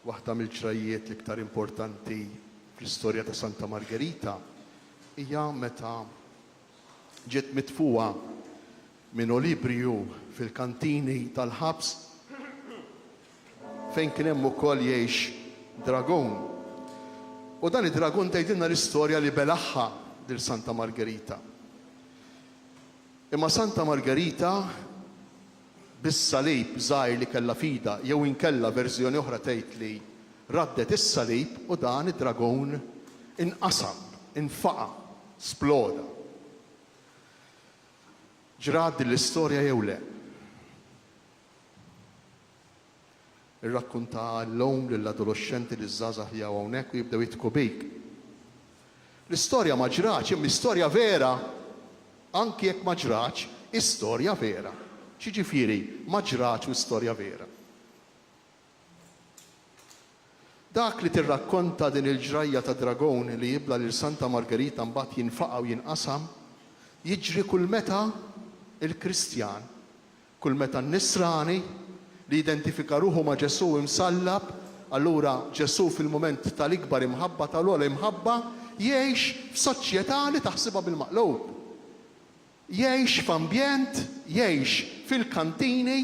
waħda mill-ġrajiet l-iktar importanti fl-istorja ta' Santa Margherita hija meta ġiet mitfuwa minn Olibriju fil-kantini tal-ħabs fejn kien hemm ukoll jgħix dragon. U dan id-dragon tgħidilna l-istorja li belaħħa lil Santa Margherita. Imma Santa Margherita bis-salib żgħir li kellha fida jew inkella verżjoni oħra tgħid li raddet is-salib u dan id-dragon inqasam, infaqa, sploda. Ġrad din l-istorja jew le? Irrakkunta l-lum lill-adolescenti li żgħażagħ li hawnhekk u jibdew jitku bik. L-istorja ma ġrax, imma istorja vera, anki jekk ma ġrax, istorja vera. Xiġifieri ma ġrax u istorja vera. Dak li tirrakkonta din il-ġrajja ta' dragon li jibla lil Santa Margherita mbagħad jinfaqa' u jinqasam, jiġri kull meta il-Kristjan, kull meta n-Nisrani li identifika ruħu ma' Ġesu imsallab, allura Ġesu fil-mument tal-ikbar imħabba tal-ogħla imħabba jgħix f'soċjetà li taħsibha bil-maqlub. Jgħix f'ambjent, jgħix fil-kantini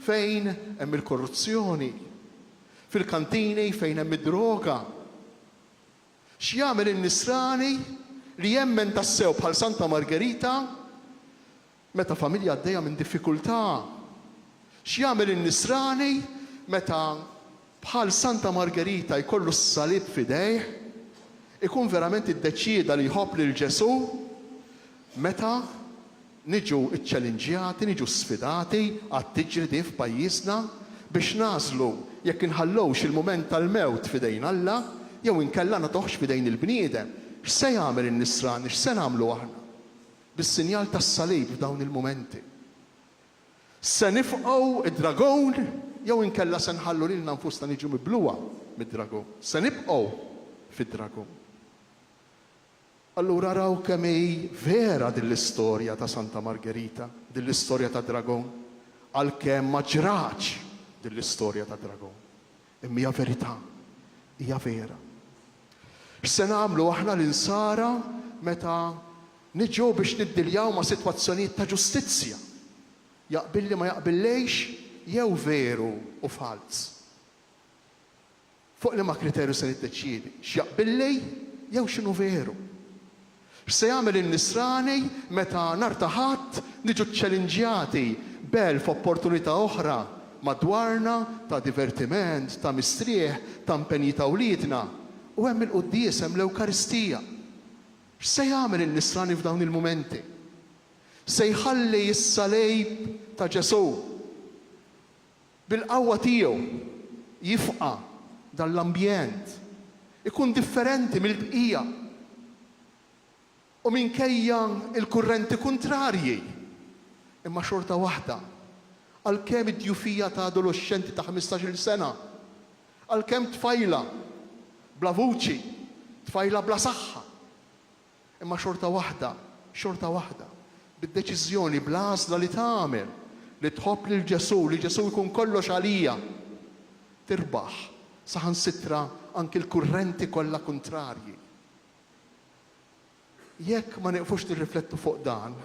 fejn hemm il-korruzzjoni, fil-kantini fejn hemm id-droga. X'jagħmel in-Nisrani li jemmen tassew bħal Santa Margherita meta familja għaddejja minn diffikultà? X'jagħmel in-Nisrani meta bħal Santa Margherita jkollu s-salib f'idejh, ikun verament iddeċieda li jħobb lil Ġesu meta niġu iċċelinġjati, niġu sfidati għat-tiġridi f'pajjiżna biex nażlu jekk inħallowx il-mument tal-mewt f'idejn Alla jew inkella nagħtuhx f'idejn il-bniedem. X'se jagħmel in-Nisrani, x'se nagħmlu aħna bis-sinjal tas-salib f'dawn il-mumenti? Se nifqgħu id-dragon jew inkella se nħallu lilna nfusna niġu mibluwa mid-dragon. Se nibqgħu fid-dragon. Allura raw kemm hi vera din l-istorja ta' Santa Margherita, din l-istorja ta' dragon, għalkemm ma ġrax din l-istorja ta' dragon. Imma hija verità, hija vera. X'se nagħmlu aħna l-insara meta niġu biex niddiljaw ma' sitwazzjonijiet ta' ġustizzja? Jaqbilli ma jaqbillejx jew veru u fals. Fuq li ma kriterju se niddeċiedi, x'jaqbilli jew x'inhu veru. X'se jagħmel in-Nisrani meta nhar ta' Ħadd niġu ċċelinġjati b'elf opportunità oħra madwarna ta' divertiment, ta' mistrieħ, ta' impenji ta' wliedna u hemm il-quddies hemm l-Ewkaristija. X'se jagħmel in-Nisrani f'dawn il-mumenti? Se jħalli s-salib ta' Ġesu bil-qawwa tiegħu jifqa' dan l-ambjent, ikun differenti mill-bqija u minkejja il-kurrenti kontrarji, imma xorta waħda għalkemm id-djufija ta' adolescenti ta' 15-il sena, għalkemm tfajla bla vuċi, tfajla bla saħħa, imma xorta waħda bid-deċiżjoni bla għażla li tagħmel li tħobb lil Ġesu, li Ġesu jkun kollox għalija, tirbaħ saħansitra anke l-kurrenti kollha kontrarji. Jekk ma neqfux nirriflettu fuq dan,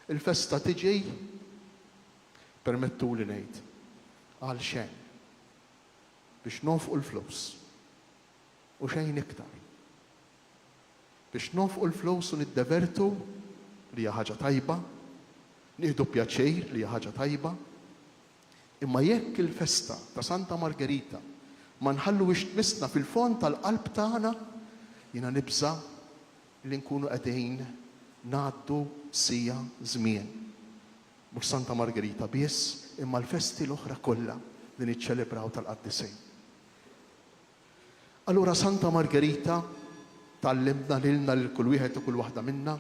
il-festa tiġi permettuli ngħid għal xejn biex nonfqu l-flus u xejn iktar. Biex nonfqu l-flus u niddevertu li hija ħaġa tajba, nieħdu pjaċir li hija ħaġa tajba, imma jekk il-festa ta' Santa Margherita ma nħalluwix tmissna fil-fond tal-qalb tagħna, jiena nibża li nkunu qegħdin ngħaddu sija żmien. Mhux Santa Margherita biss, imma l-festi l-oħra kollha li niċċelebraw tal-qaddisejn. Allura Santa Margherita tallimna lilna lil kull wieħed u kull waħda minna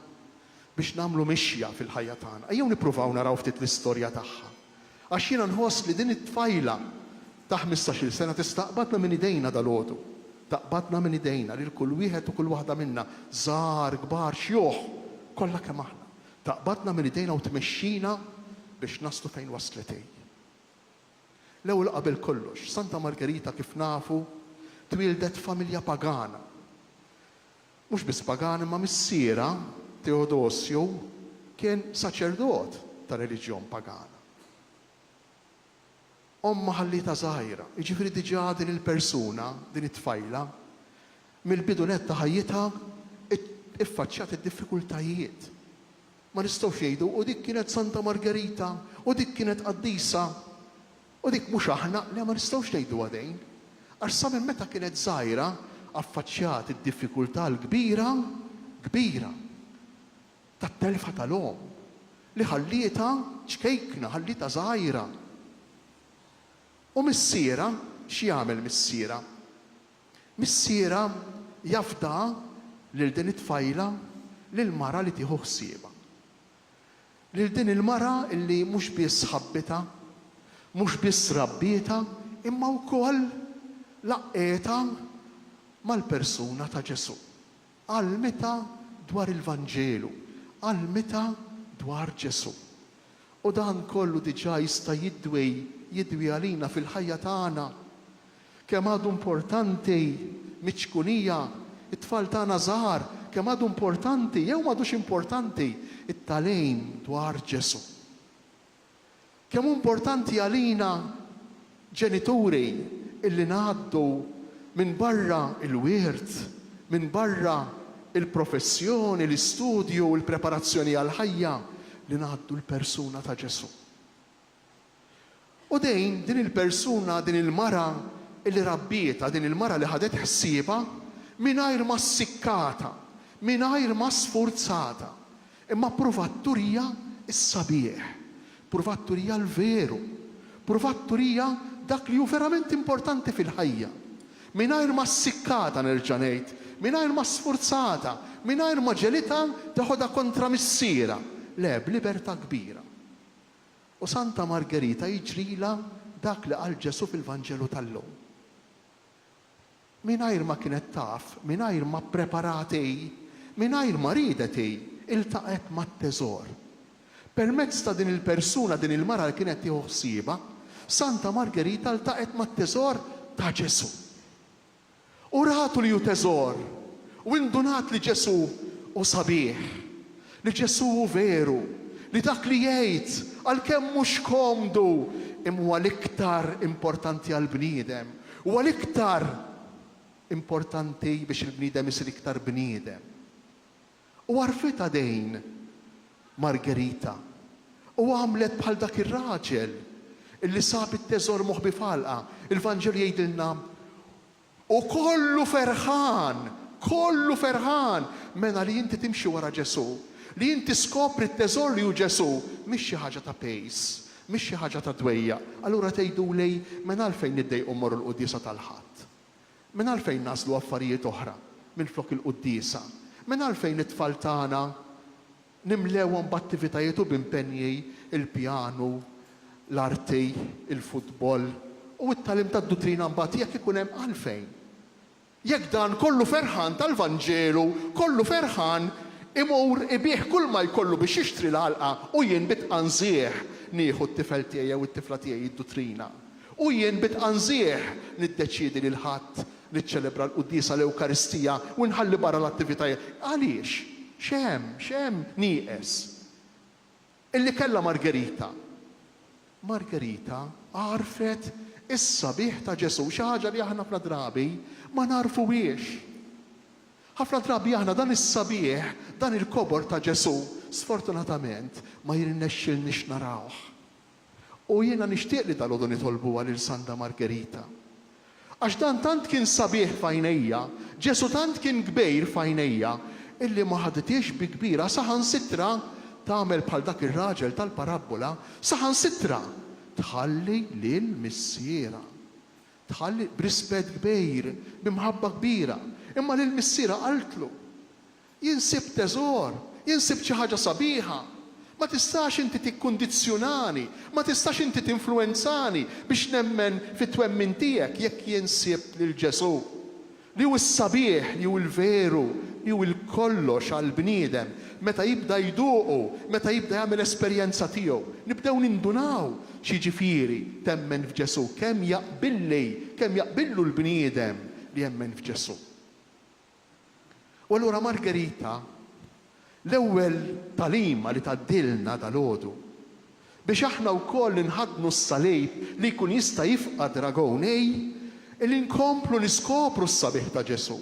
biex nagħmlu mixja fil-ħajja tagħna. Ejjew nippruvaw naraw ftit l-istorja tagħha. Għax jiena nħoss li din it-tfajla ta' 15-il sena tistaqbadna minn idejna dalgħodu. Taqbadna minn idejna lil kull wieħed u kull waħda minna, żgħar, kbar, xjuħ, kollha kemm aħna. Taqbadna minn idejna u tmexxina biex naslu fejn waslet hi. L-ewwel qabel kollox, Santa Margherita kif nafu twildet familja pagana. Mhux biss pagana imma missiera Teodosju kien saċerdot ta' reliġjon pagana. Omma ħallita żgħira, jiġifieri diġà din il-persuna, din it-tfajla, mill-bidunet ta' ħajjitha iffaċċjat id-diffikultajiet. Ma nistgħux jgħidu u dik kienet Santa Margherita, u dik kienet qaddisa, u dik mhux aħna, le ma nistgħux ngħidu għadejn. Għax sa minn meta kienet żgħira affaċċjat id-diffikultà l-kbira, kbira, tat-telfa tal-om li ħallieta ċkejkna, ħallieta żgħira. U missiera, x'jagħmel missiera? Missiera jafda lil din it-tfajla lil mara li tieħu ħsiebha. Lil din il-mara illi mhux biss ħabbita, mhux biss rabbieta, imma wkoll laqqieta mal-persuna ta' Ġesu. Għalmita dwar il-Vanġelu, għalmita dwar Ġesu. U dan kollu diġà jista' jidwi għalina fil-ħajja tagħna. Kemm għadu importanti miċkunija, it-tfal tagħna żgħar, kemm għadu importanti, jew m'għadux importanti, it-talejm dwar Ġesu. Kemm importanti għalina ġenituri illi ngħaddu minn barra il-wirt, minn barra il-professjoni, l-istudju, l-preparazzjoni għal-ħajja li ngħaddu l-persuna ta' Ġesu. U din il-persuna, din il-mara illi rabbieta, din il-mara li ħadet ħsiebha mingħajr ma sikkata, mingħajr ma sfurzata, imma pruvatturija is-sabiħ, pruvatturija l-veru, pruvatturija dak li hu verament importanti fil-ħajja. Mingħajr ma sikkata nerġa' ngħid, mingħajr ma sfurzata, mingħajr ma ġelita taħodha kontra missiera, le b'libertà kbira. U Santa Margherita jiġrila dak li qal Ġesu fil-Vanġelu tal-lum. Mingħajr ma kienet taf, mingħajr ma preparatej, mingħajr ma ridetej, iltaqet mat-teżor. Permezz ta' din il-persuna, din il-mara li kienet tieħu ħsiebha, Santa Margherita iltaqet mat-teżor ta' Ġesu. U ratu li hu teżor, u indunat li Ġesu u sabiħ, li Ġesu u veru, li dak li jgħid għalkemm mhux komdu imma l-iktar importanti għall-bniedem, u l-iktar importanti biex il-bniedem isir iktar bniedem. U għarfitha dejn Margherita u għamlet bħal dak ir-raġel illi sab it-teżor moħbi falqa. Il-Vanġel jgħidilna u kollu ferħan mena li inti timxi wara Ġesu, li inti skopri t-teżor li hu Ġesu, mhix xi ħaġa ta' pejs, mhix xi ħaġa ta' dwejja. Allura tgħidulej minn għalfejn niddejqu mmorru l-quddiesa tal-ħadd. Minn għalfejn naslu affarijiet oħra minflok il-quddiesa. Minn għalfejn it-tfal tagħna nimlewhom b'attivitajiet u b'impenji il-pjanu, l-arti, il-futbol u t-talim tad-dottrina mbagħad jekk ikun hemm għalfejn. Jekk dan kollu ferħan tal-Vanġelu, kollu ferħan imur ibih kull ma jkollu biex jixtri l-għalqa u jien bitqanżieħ nieħu t-tifel tiegħi u t-tifla tiegħi d-dottrina. U jien bitqanżieħ niddeċiedi lil ħadd niċċelebra l-quddiesa l-Ewkaristija u nħalli barra l-attivitajiet. Għaliex? X'hemm nieqes. Illi kellha Margherita. Margherita għarfet is-sabiħ ta' Ġesu, xi ħaġa li aħna fl drabi ma narfuhiex. Ħafna drabi aħna dan is-sabiħ, dan il-kobor ta' Ġesu, sfortunatament ma jirnexxilniex narawh. U jiena nixtieq li dalodu nitolbuha lil Santa Margherita. Għax dan tant kien sabiħ f'għajnejja, Ġesu tant kien kbejr f'għajnejja, illi ma ħaditiex bi kbira saħansitra tagħmel bħal dak ir-raġel tal-parabola, saħansitra tħalli lil missiera. Tħalli b'rispett kbir, b'imħabba kbira. Imma lil missiera qaltlu. Jinsib teżor, jinsib xi ħaġa sabiħa. Ma tistax inti tikkundizzjonani, ma tistax inti tinfluenzani biex nemmen fit-twemmin tiegħek jekk jinsib lil Ġesu. Li hu s-sabiħ, li hu l-veru, jew il-kollox għall-bniedem, meta jibda jduqu, meta jibda jagħmel esperjenza tiegħu, nibdew nindunaw x'jiġifieri temmen f'Ġesu, kemm jaqbillu l-bniedem li jemmen f'Ġesu. U allura Margherita l-ewwel talima li tgħaddilna dalgħodu biex aħna wkoll inħadnu s-salib li jkun jista' jifqa' dragonej li nkomplu niskopru s-sabiħ ta' Ġesu.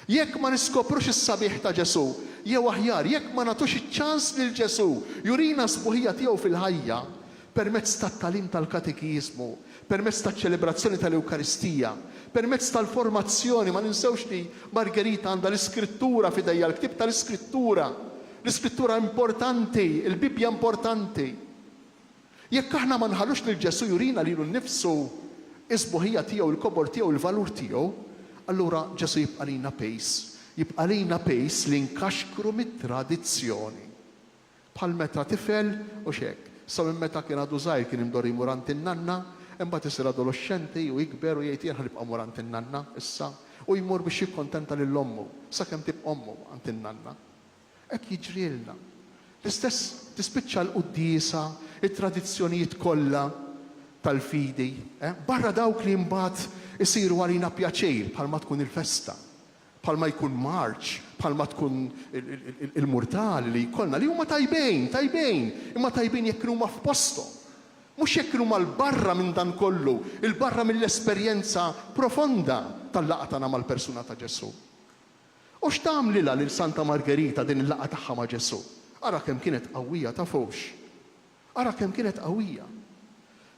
Jekk ma niskoprux is-sabiħ ta' Ġesu, jew aħjar jekk ma nagħtux iċ-ċans lil Ġesu jurina sbuħija tiegħu fil-ħajja permezz tat-talim tal-katekizmu, permezz taċ-ċelebrazzjoni tal-Ewkaristija, permezz tal-formazzjoni, ma ninsewx li Margherita għandha l-iskrittura f'idejja, l-ktib tal-iskrittura. L-iskrittura importanti, il-Bibja importanti. Jekk aħna ma nħallux lil Ġesu jurina lilu nnifsu is-sbuħija tiegħu, il-kobor tiegħu, il-valur tiegħu, allura Ġesu jibqa' lina pejs li nkaxkru mit-tradizzjoni. Bħal meta tifel u xek. Sa minn meta kien għadu żgħir kien imdor jmur għand in-nanna, imbagħad isir adolescenti u jikber u jgħid jien ħanibqa' mur għand in-nanna issa u jmur biex jikkontenta lil ommu sakemm tibqa' ommu għand in-nanna. Hekk jiġrielna. L-istess tispiċċa l-quddiesa, it-tradizzjonijiet kollha tal-fidi, barra dawk li mbagħad isiru għalina pjaċir bħalma tkun il-festa, bħalma jkun marċ, bħalma tkun il-murtali li jkollna li huma tajbejn, imma tajbejn jekk huma f'posthom. Mhux jekk huma l-barra minn dan kollu, il-barra mill-esperjenza profonda tal-laqgħa tagħna mal-persuna ta' Ġesu. U x'tagħmlilha lil Santa Margherita din il-laqgħa tagħha ma' Ġesu? Ara kemm kienet qawwija tafux. Ara kemm kienet qawwija.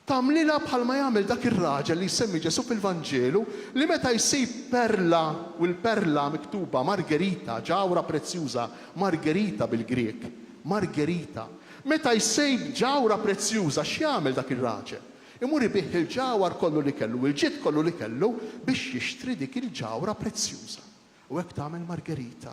Tagħmlilha bħalma jagħmel dak ir-raġel li jsemmi Ġesu fil-Vanġelu li meta jsib perla u l-perla miktuba Margherita, ġawra prezzjuża, Margherita bil-Grek, Margherita. Meta jsejb ġawra prezzjuża x'jagħmel dak ir-raġel? Imur ibih il-ġawar kollu li kellu, il-ġid kollu li kellu biex jixtri dik il-ġawra prezzjuża. U hekk tagħmel Margherita.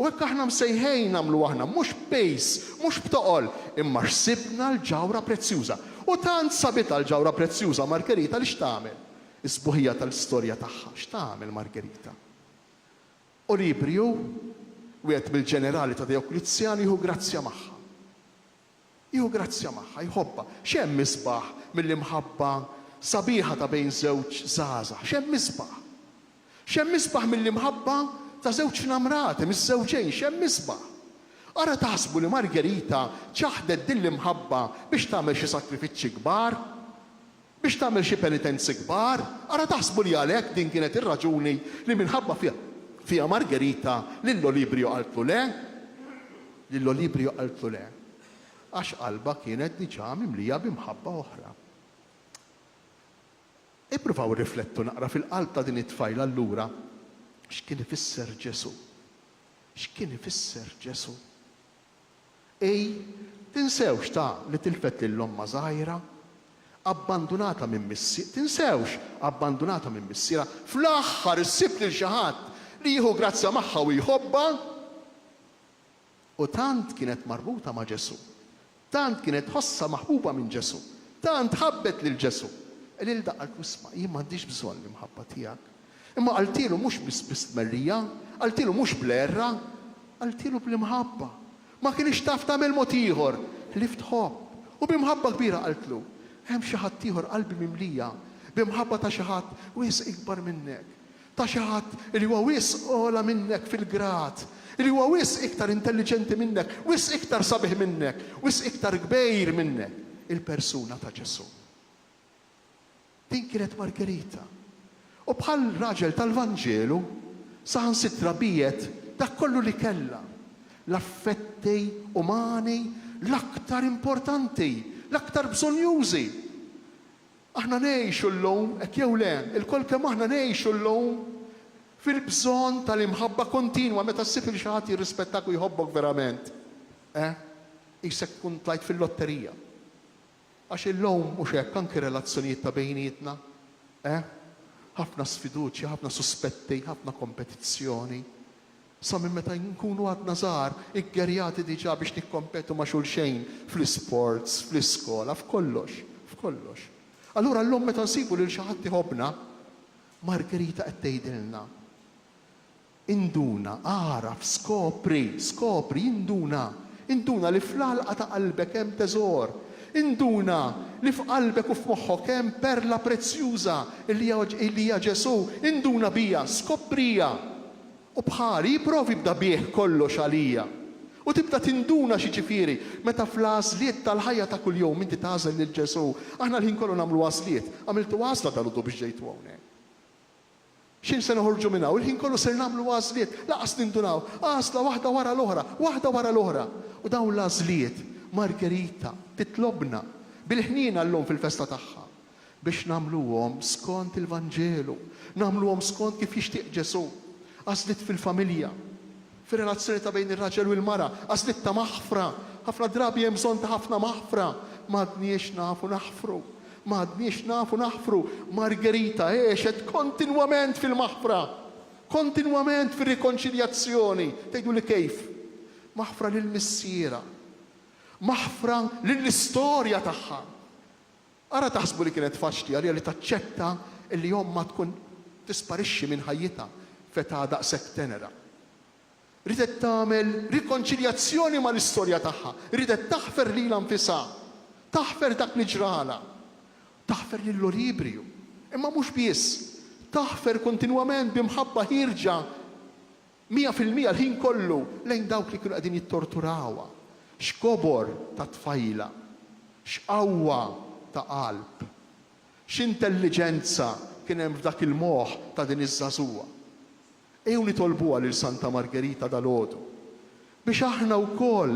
U hekk aħna msejħejn nagħmlu aħna mhux pejs, mhux btoqol, imma xsibna l-ġawra prezzjuża. U tant sabitha l-ġawra prezzjuża Margherita li x'tagħmel? Is-sbuħija tal-istorja tagħha, x'tagħmel Margherita? Olibriu, wieħed mill-ġenerali ta' Dioklizjan jieħu grazzja magħha. Jħobba. X'hemm misbaħ mill-imħabba sabiħa ta' bejn żewġ żgħażagħ? X'hemm misbaħ mill-imħabba ta' żewġ namrati, miż-żewġejn, x'hemm misbaħ? Ara taħsbu li Margherita ċaħdet din l-imħabba biex tagħmel xi sakrifiċċji kbar, biex tagħmel xi penitenzi kbar, ara taħsbu li għalhekk din kienet ir-raġuni li minħabba fiha Margherita lill-Olibriu qaltlu le. Għax qalba kienet diġà mimlija b'imħabba oħra. Ippruvaw riflettu naqra fil-qalb ta' din it-tfajla allura x'kien ifisser Ġesu. Tinsewx ta' li tilfet lill-omma żgħira, abbandunata minn missiera, fl-aħħar issib lil xi ħadd li jieħu grazzja magħha u jħobba. U tant kienet marbuta ma' Ġesu, tant kienet ħossa maħbuba minn Ġesu, tant ħabbet lil Ġesu. Lil daqalt isma' jien m'għandix bżonn l-imħabba tiegħek. Imma qaltilu mhux bistmerrija, qaltilu mhux blerra, qaltilu bl-imħabba. Ma kienx taf tagħmel mod ieħor li ftħobb. U b'imħabba kbira qaltlu, hemm xi ħadd ieħor qalbi mimlija b'imħabba ta' xi ħadd wisq ikbar minnek, ta' xi ħadd li huwa wisq ogħla minnek fil-grad, li huwa wisq iktar intelligenti minnek, wisq iktar sabiħ minnek, wisq iktar kbejr minnek, il-persuna ta' Ġesu. Din kienet Margherita. U bħal raġel tal-Vanġelu saħansitra biet dak kollu li kellha. L-affetti umani l-aktar importanti, l-aktar bżonjużi. Aħna ngħixu llum, hekk jew le, il-kol kemm aħna ngħixu llum fil-bżonn tal-imħabba kontinwa meta ssib il xi ħadd jirrispettak u jħobbok verament. Isek tkun tlajt fil-lotterija. Għax illum mhux hekk anke relazzjonijiet ta' bejnietna. Ħafna sfiduċja, ħafna suspetti, ħafna kompetizzjoni. Sa minn meta nkunu għadna żgħar iggerjati diġà biex nikkompetu ma' xulxejn fl-isports, fl-iskola, f'kollox. Allura llum meta nsibu lil xi ħadd iħobbna, Margherita qed tgħidilna. Induna, għaraf, skopri, induna li fl-għalqa ta' qalbek hemm teżor. Induna li f'qalbek u f'moħħok hemm perla prezzjuża li hija Ġesu. Induna bija, skoprija. U bħali jipprovi bda bih kollox għalija. U tibda tinduna xi ġifieri meta fl-għażliet tal-ħajja ta' kuljum inti tagħżel lil Ġesu. Aħna l-ħin kollu nagħmlu għażliet. Għamiltu għażla tal-għodu biex ġejtu hawnhekk. X'in se noħorġu minnaw? Il-ħin kollu ser nagħmlu għażliet, laqas nindunaw, għażla waħda wara l-oħra. U dawn l-għażliet Margherita titlobna bil-ħnien llum fil-festa tagħha biex nagħmluhom skont il-Vanġelu, nagħmluhom skont kif jixtieq Ġesu. Għażliet fil-familja, fir-relazzjoni ta' bejn ir-raġel u l-mara, għażliet ta' maħfra, ħafna drabi hemm bżonn ta' ħafna maħfra, m'għadniex nafu naħfru. Margherita għexet kontinwament fil-maħfra, kontinwament fil-rikonċiljazzjoni. Tgħidu li kejf? Maħfra lill-missiera, maħfra lill-istorja tagħha. Ara taħsbu li kienet faċli għalija li taċċetta li ma tkun tisparixxi minn ħajjitha feta daqshekk tenera. Ridet tagħmel rikonċiljazzjoni mal-istorja tagħha, ridet taħfer lilha nfisha, taħfer dak li ġrala. Taħfer lill-Olibriju, imma mhux biss, taħfer kontinwament bimħabba ħirġa 100% l-ħin kollu lejn dawk li kienu qegħdin jittorturawha. X'kobor ta' tfajla, x'qawwa ta' qalb, x'intelliġenza kien hemm f'dak il-moħħ ta' din iż-żagħżugħa. Ejjew nitolbuha lil Santa Margherita dalgħodu biex aħna wkoll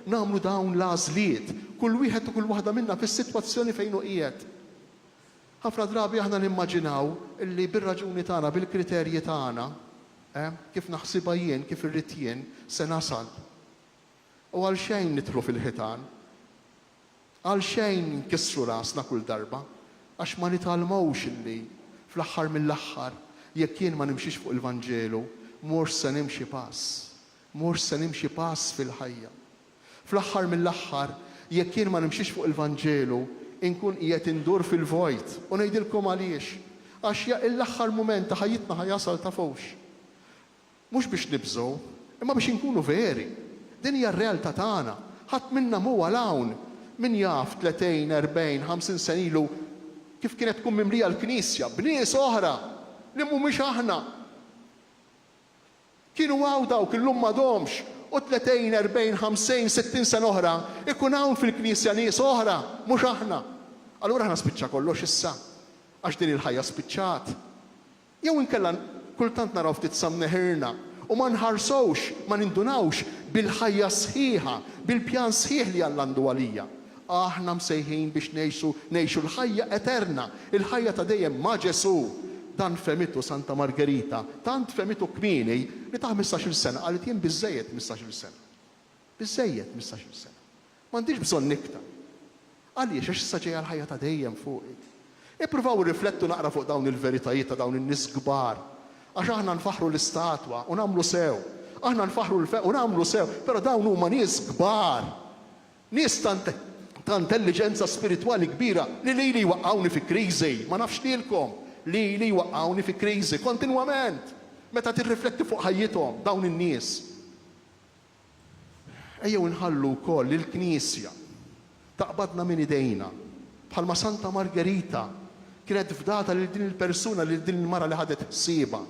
nagħmlu dawn l-għażliet, kull wieħed u kull waħda minna fis-sitwazzjoni fejn hu qiegħed. Ħafna drabi aħna nimmaġinaw illi bir-raġuni tagħna, bil-kriterji tagħna, kif naħsibha jien, kif irrid jien, se nasal. U għal xejn nidħlu fil-ħitan, għal xejn nkissru rasna kull darba, għax ma nitalmawx illi fl-aħħar mill-aħħar jekk jien ma nimxix fuq il-Vanġelu, mhux se nimxi pass fil-ħajja. Fl-aħħar mill-aħħar, jekk jien ma nimxix fuq il-Vanġelu, inkun qiegħed indur fil-vojt. U ngħidilkom għaliex. Għax l-aħħar mument ta' ħajjitna ħajasal ta' fawx. Mhux biex nibżgħu, imma biex inkunu veri. Din hija r-realtà tagħna. Ħadd minna huwa hawn min jaf 30, 40, 50 sen ilu kif kienet tkun mimlija l-Knisja b'nies oħra li mhumiex aħna. Kienu għaw dawk illum m'għadhomx. U 30, 40, 50, 60 sena oħra ikun hawn fil-Knisja nies oħra, mhux aħna. Allura aħna spiċċa kollox issa, għax din il-ħajja spiċċat. Jew inkella kultant naraw ftit samneħirna u ma nħarsowx, ma nindunawx bil-ħajja sħiħa, bil-pjan sħiħ li Alla għandu għalija. Aħna msejħin biex ngħixu l-ħajja eterna, il-ħajja ta' dejjem ma' Ġesu. Dan femitu Santa Margherita, tant femitu kmieni li ta' 15-il sena, qalet jien biżżejjed 15-il sena. Biżżejjed 15-il sena. M'għandix bżonn iktar. Għaliex għax issa ġejja l-ħajja ta' dejjem fuqi. Ippruvaw irriflettu naqra fuq dawn il-veritajiet ta' dawn in-nies kbar. Għax aħna nfaħru l-istatwa u nagħmlu sew. Aħna nfaħru u nagħmlu sew, però dawn huma nies kbar. Nies ta' intelligenza spiritwali kbira li waqgħuni fi kriżi, ma nafx lilkom. Li waqqawni fi kriżi kontinwament meta tirrifletti fuq ħajjithom dawn in-nies. Ejjew inħallu wkoll lill-Knisja taqbadna minn idejna bħalma Santa Margherita kienet fdata lil din il-persuna lil din il-mara li ħadet ħsiebha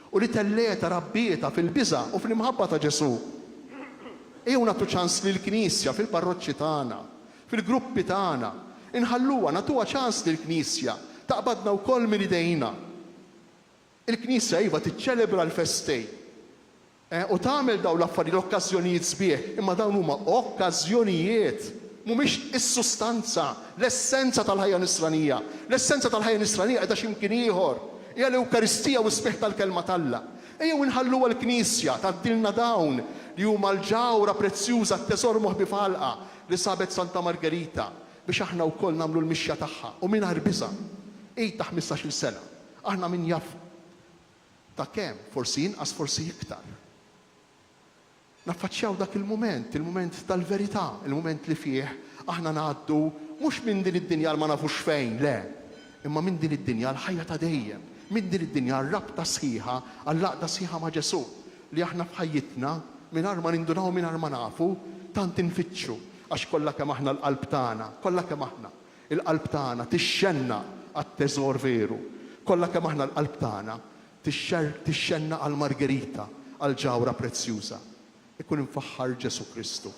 u li telleta rabbieta fil-biża' u fl-imħabba ta' Ġesu. Ejjew nagħtu ċans lill-Knisja fil-parroċċi tagħna, fil-gruppi tagħna, inħalluha nagħtuha ċans lill-Knisja. Taqbadna wkoll minn idejna. Il-Knisja iva tiċċelebra l-festej. U tagħmel dawn l-affarijiet l-okkażjonijiet sbieħ, imma dawn huma okkażjonijiet, mhumiex is-sustanza, l-essenza tal-ħajja nisranija. L-essenza tal-ħajja nisranija qiegħda x'imkien ieħor. Hija l-Ewkaristija u s-sbieħ tal-kelma tal-Alla. Ejjew inħalluha l-Knisja tgħaddilna dawn li huma l-ġawra prezzjuża t-teżor moħbi falqa li sabet Santa Margherita biex aħna wkoll nagħmlu l-mixja tagħha u mingħajr biża'. Ta' 15-il sena. Aħna min jaf ta' kemm, forsi inqas, forsi iktar. Naffaċċjaw dak il-mument tal-verità, il-mument li fih aħna ngħaddu mhux minn din id-dinja ma nafux fejn, le. Imma minn din id-dinja l-ħajja ta' dejjem, minn din id-dinja r-rabta sħiħa għall-laqda sħiħa ma' Ġesu li aħna f'ħajjitna mingħajr ma nindunaw mingħajr ma nafu tant infittxu għax kollha kemm aħna l-qalb tagħna, kollha kemm aħna il-qalb tagħna tixxenna għat-teżor veru, kollha kemm aħna l-qalb tagħna tixxenna għal Margherita, għal ġawra prezzjuża. Ikun infaħħar Ġesu Kristu.